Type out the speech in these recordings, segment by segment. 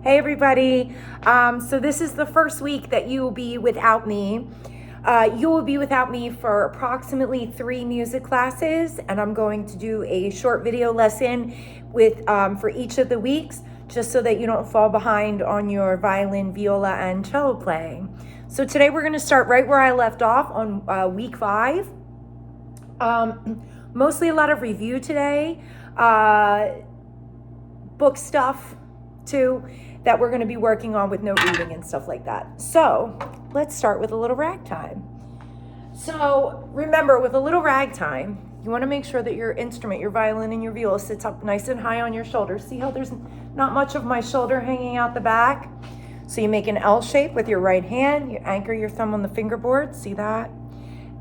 Hey everybody. So this is the first week that you will be without me. You will be without me for approximately 3 music classes, and I'm going to do a short video lesson with for each of the weeks, just so that you don't fall behind on your violin, viola, and cello playing. So today we're going to start right where I left off on week 5. Mostly a lot of review today, book stuff too, that we're going to be working on with note reading and stuff like that. So let's start with a little ragtime. So remember, with a little ragtime, you want to make sure that your instrument, your violin and your viola, sits up nice and high on your shoulders. See how there's not much of my shoulder hanging out the back? So you make an L shape with your right hand. You anchor your thumb on the fingerboard. See that?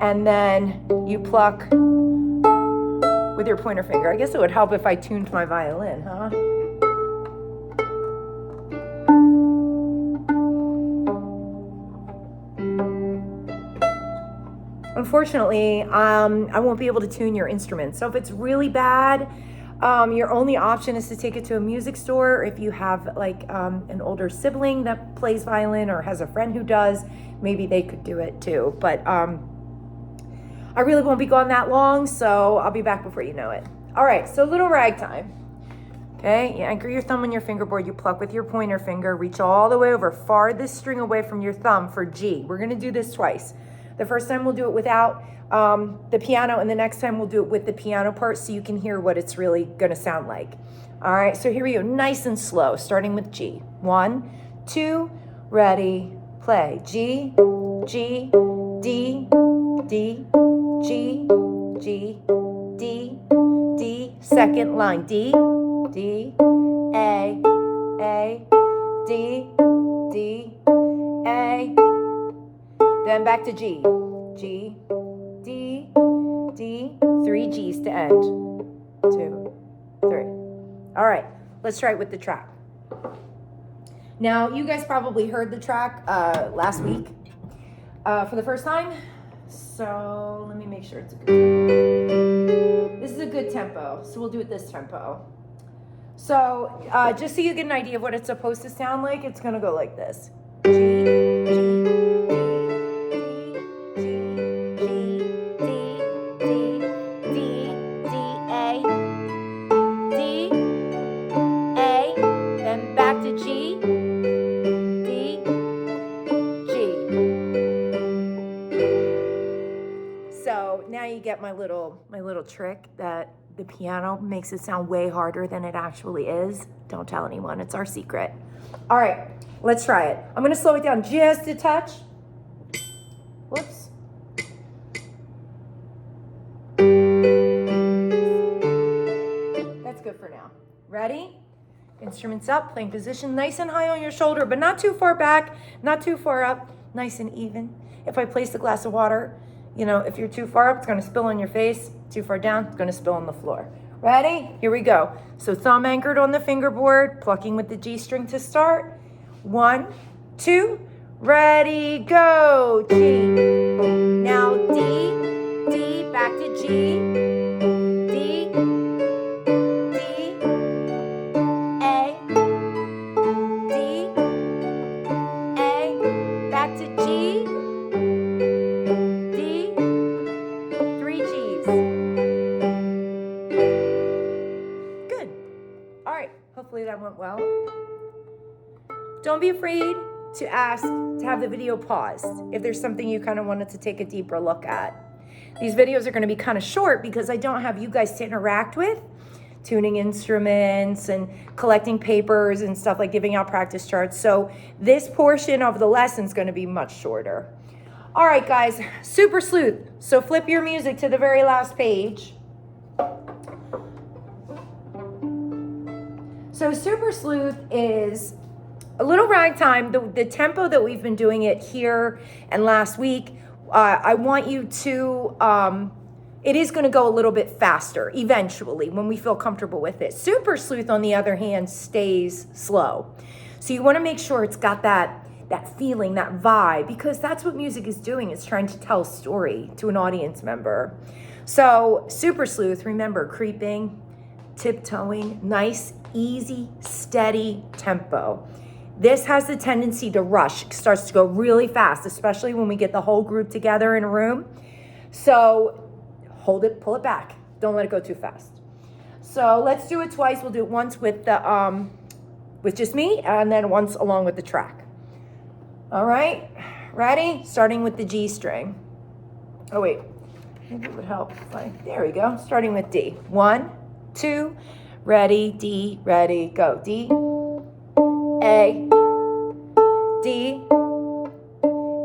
And then you pluck with your pointer finger. I guess it would help if I tuned my violin, huh? Unfortunately, I won't be able to tune your instrument. So if it's really bad, your only option is to take it to a music store. Or if you have like an older sibling that plays violin or has a friend who does, maybe they could do it too. But I really won't be gone that long, so I'll be back before you know it. All right, so little ragtime. Okay, you anchor your thumb on your fingerboard, you pluck with your pointer finger, reach all the way over, farthest string away from your thumb for G. We're gonna do this twice. The first time we'll do it without the piano, and the next time we'll do it with the piano part so you can hear what it's really gonna sound like. All right, so here we go, nice and slow, starting with G. 1, 2, ready, play. G, G, D, D, G, G, D, D, second line, D, D, A, D, D, A, then back to G, G, D, D, 3 G's to end, 2, 3. All right, let's try it with the track. Now, you guys probably heard the track last week for the first time, so let me make sure it's a good tempo. This is a good tempo, so we'll do it this tempo. So just so you get an idea of what it's supposed to sound like, it's gonna go like this. G, my little trick that the piano makes it sound way harder than it actually is. Don't tell anyone, it's our secret. All right, let's try it. I'm gonna slow it down just a touch. Whoops. That's good for now. Ready? Instruments up, playing position nice and high on your shoulder, but not too far back, not too far up, nice and even. If I place a glass of water, you know, if you're too far up, it's gonna spill on your face. Too far down, it's gonna spill on the floor. Ready? Here we go. So thumb anchored on the fingerboard, plucking with the G string to start. 1, 2, ready, go. G. Now D, D, back to G. D, D, A, D, A, back to G. Hopefully that went well. Don't be afraid to ask to have the video paused if there's something you kind of wanted to take a deeper look at. These videos are going to be kind of short because I don't have you guys to interact with, tuning instruments and collecting papers and stuff, like giving out practice charts. So this portion of the lesson is going to be much shorter. All right, guys, Supersleuth. So flip your music to the very last page. So Supersleuth is a little ragtime. The tempo that we've been doing it here and last week, I want you to, it is going to go a little bit faster eventually when we feel comfortable with it. Supersleuth, on the other hand, stays slow. So you want to make sure it's got that feeling, that vibe, because that's what music is doing. It's trying to tell a story to an audience member. So Supersleuth, remember, creeping, tiptoeing, nice, easy, steady tempo. This has the tendency to rush. It starts to go really fast, especially when we get the whole group together in a room. So hold it, pull it back. Don't let it go too fast. So let's do it twice. We'll do it once with the with just me, and then once along with the track. All right, ready? Starting with the G string. Oh wait, maybe it would help if there we go. Starting with D. 1, 2, ready, D, ready, go. D, A, D,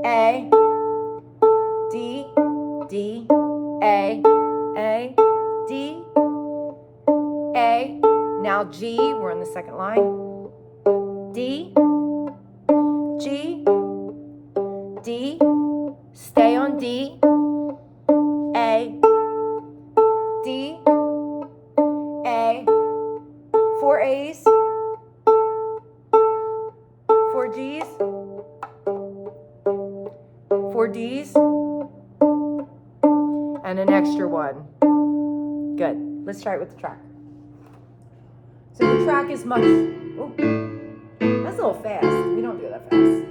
A, D, D, A, D, A. Now G, we're on the second line. D, G, D, stay on D, A, D, A, 4 A's, 4 G's, 4 D's, and an extra one. Good. Let's try it with the track. So the track is much, oh, that's a little fast. We don't do that fast.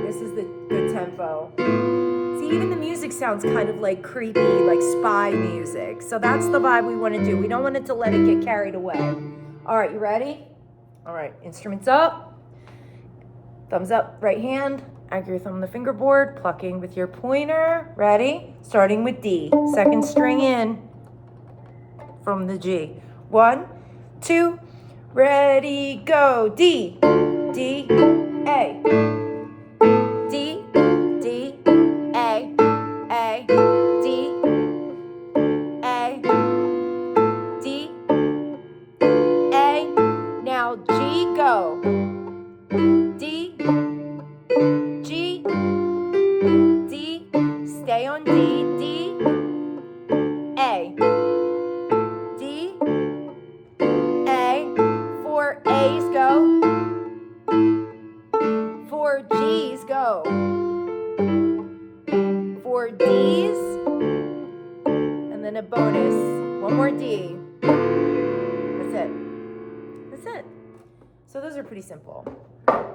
This is the good tempo. See, even the music sounds kind of like creepy, like spy music. So that's the vibe we want to do. We don't want it to let it get carried away. All right, you ready? All right, instruments up. Thumbs up, right hand. Anchor your thumb on the fingerboard, plucking with your pointer. Ready? Starting with D. Second string in from the G. 1, 2, ready, go. D, D, A, D, D, A, D, A, D, A. Now G, go. D, G, D, stay on D, D, A, D, A, 4 A's go, 4 G's go, 4 D's, and then a bonus, one more D. That's it. That's it. So those are pretty simple.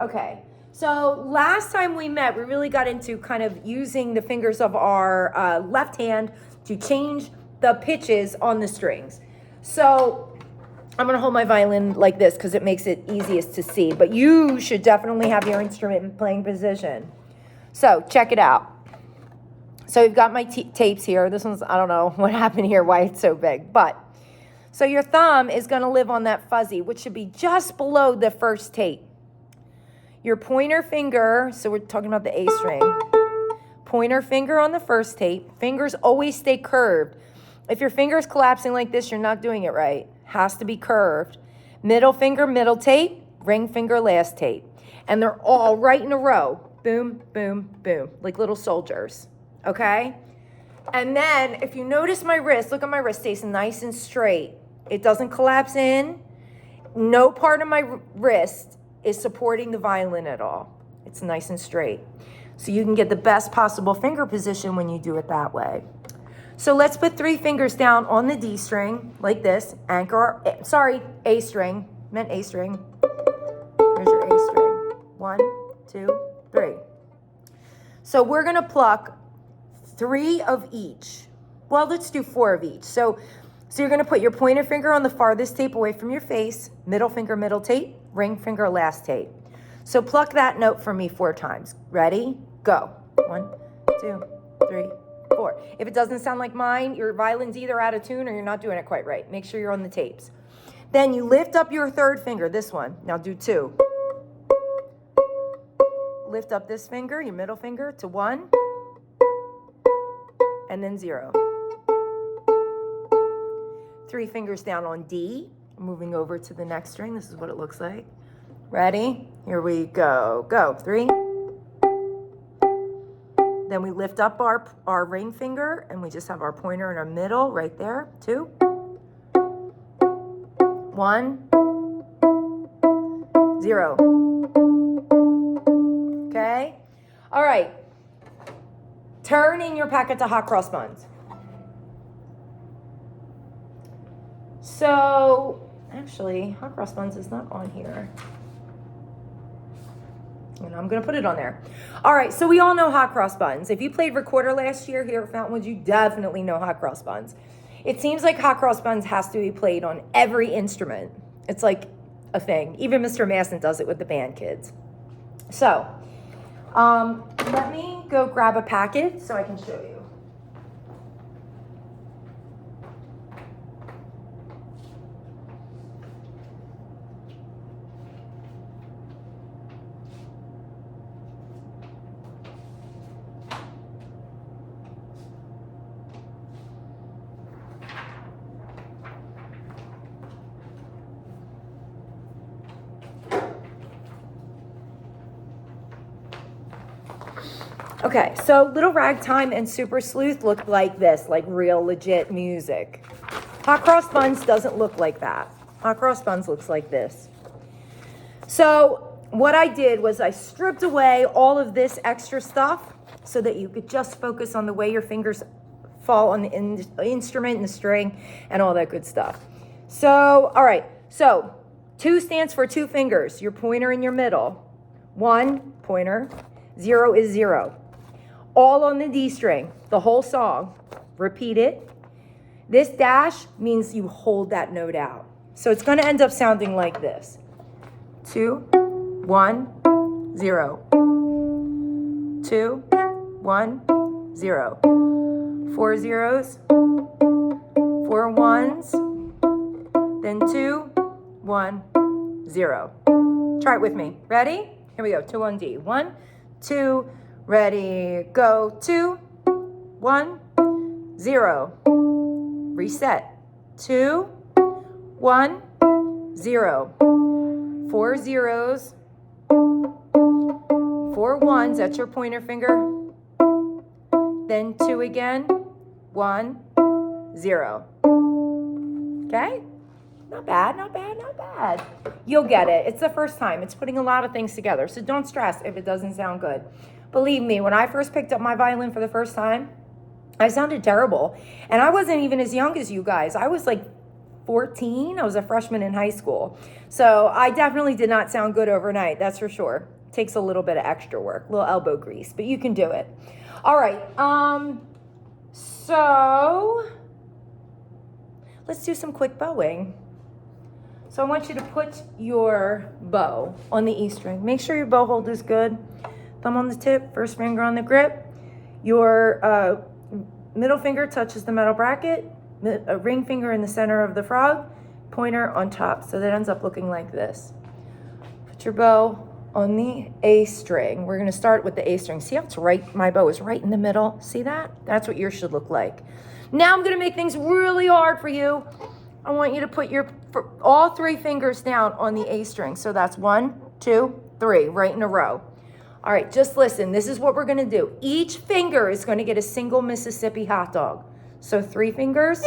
Okay. So last time we met, we really got into kind of using the fingers of our left hand to change the pitches on the strings. So I'm going to hold my violin like this because it makes it easiest to see. But you should definitely have your instrument in playing position. So check it out. So we've got my tapes here. This one's, I don't know what happened here, why it's so big. But so your thumb is going to live on that fuzzy, which should be just below the first tape. Your pointer finger, so we're talking about the A string. Pointer finger on the first tape. Fingers always stay curved. If your finger is collapsing like this, you're not doing it right. Has to be curved. Middle finger, middle tape. Ring finger, last tape. And they're all right in a row. Boom, boom, boom. Like little soldiers. Okay? And then, if you notice my wrist, look at my wrist, stays nice and straight. It doesn't collapse in. No part of my wrist is supporting the violin at all. It's nice and straight. So you can get the best possible finger position when you do it that way. So let's put 3 fingers down on the D string, like this. Anchor, A string. Meant A string. Here's your A string. 1, 2, 3. So we're gonna pluck 3 of each. Well, let's do 4 of each. So you're gonna put your pointer finger on the farthest tape away from your face, middle finger, middle tape, ring finger, last tape. So pluck that note for me 4 times. Ready? Go. 1, 2, 3, 4. If it doesn't sound like mine, your violin's either out of tune or you're not doing it quite right. Make sure you're on the tapes. Then you lift up your 3rd finger, this one. Now do 2. Lift up this finger, your middle finger, to 1, and then 0. 3 fingers down on D. Moving over to the next string. This is what it looks like. Ready? Here we go. Go. 3. Then we lift up our ring finger and we just have our pointer in our middle right there. 2. 1. 0. Okay? All right. Turn in your packet to hot cross buns. So Actually, Hot Cross Buns is not on here. And I'm going to put it on there. All right, so we all know Hot Cross Buns. If you played Recorder last year here at Fountainwoods, you definitely know Hot Cross Buns. It seems like Hot Cross Buns has to be played on every instrument. It's like a thing. Even Mr. Masson does it with the band kids. So, let me go grab a packet so I can show you. Okay, so Little Ragtime and Supersleuth look like this, like real legit music. Hot Cross Buns doesn't look like that. Hot Cross Buns looks like this. So what I did was I stripped away all of this extra stuff so that you could just focus on the way your fingers fall on the instrument and the string and all that good stuff. So, all right, so 2 stands for 2 fingers, your pointer in your middle. 1, pointer, 0 is 0. All on the D string, the whole song. Repeat it. This dash means you hold that note out. So it's going to end up sounding like this. 2, 1, 0. 2, 1, 0. 4 zeros, 4 ones, then 2, 1, 0. Try it with me. Ready? Here we go. 2 on D. 1, 2, ready, go. 2, 1, 0. Reset. 2, 1, 0. 4 zeros, 4 ones, that's your pointer finger. Then 2 again, 1, 0. Okay? Not bad, not bad, not bad. You'll get it. It's the first time. It's putting a lot of things together. So don't stress if it doesn't sound good. Believe me, when I first picked up my violin for the first time, I sounded terrible. And I wasn't even as young as you guys. I was like 14. I was a freshman in high school. So I definitely did not sound good overnight. That's for sure. Takes a little bit of extra work, a little elbow grease, but you can do it. All right. So let's do some quick bowing. So I want you to put your bow on the E string. Make sure your bow hold is good. Thumb on the tip, first finger on the grip. Your middle finger touches the metal bracket, a ring finger in the center of the frog, pointer on top. So that ends up looking like this. Put your bow on the A string. We're going to start with the A string. See how it's right? My bow is right in the middle. See that? That's what yours should look like. Now I'm going to make things really hard for you. I want you to put all 3 fingers down on the A string. So that's 1, 2, 3, right in a row. All right, just listen. This is what we're going to do. Each finger is going to get a single Mississippi hot dog. So 3 fingers.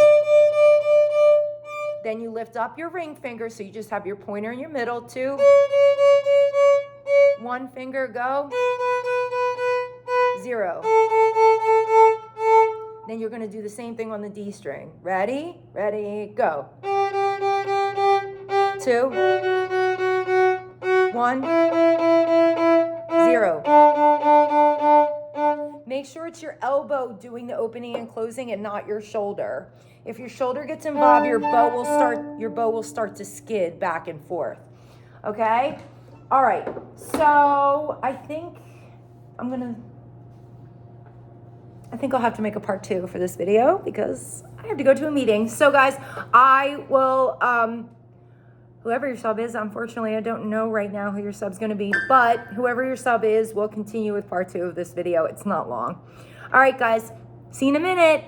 Then you lift up your ring finger. So you just have your pointer in your middle. 2. 1 finger, go. 0. Then you're going to do the same thing on the D string. Ready? Ready, go. 2, 1, 0. Make sure it's your elbow doing the opening and closing and not your shoulder. If your shoulder gets involved, your bow will start to skid back and forth. Okay? All right. So I think I'll have to make a part 2 for this video because I have to go to a meeting. So guys, I will, whoever your sub is, unfortunately, I don't know right now who your sub's going to be, but whoever your sub is, we'll continue with part 2 of this video. It's not long. All right, guys, see you in a minute.